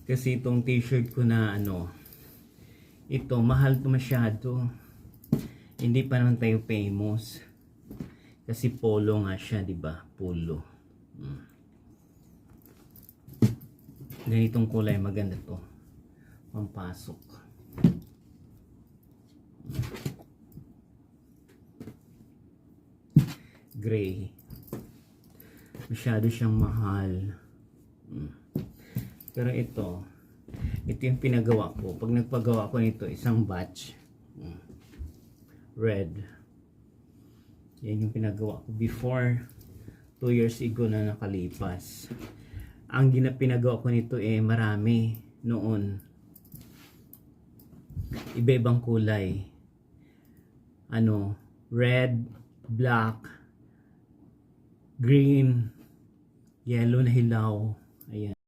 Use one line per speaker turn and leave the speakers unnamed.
Kasi itong t-shirt ko na ito mahal to masyado. Hindi pa naman tayo famous. Kasi polo nga siya, di ba? Polo. Ganitong kulay, maganda to. Pampasok. Gray. Masyado siyang mahal. Pero ito yung pinagawa ko. Pag nagpagawa ko nito, isang batch. Red. Yan yung pinagawa ko before 2 years ago na nakalipas. Ang pinagawa ko nito marami noon. Iba-ibang kulay. Red, black, green, yellow na hilaw. Ayan.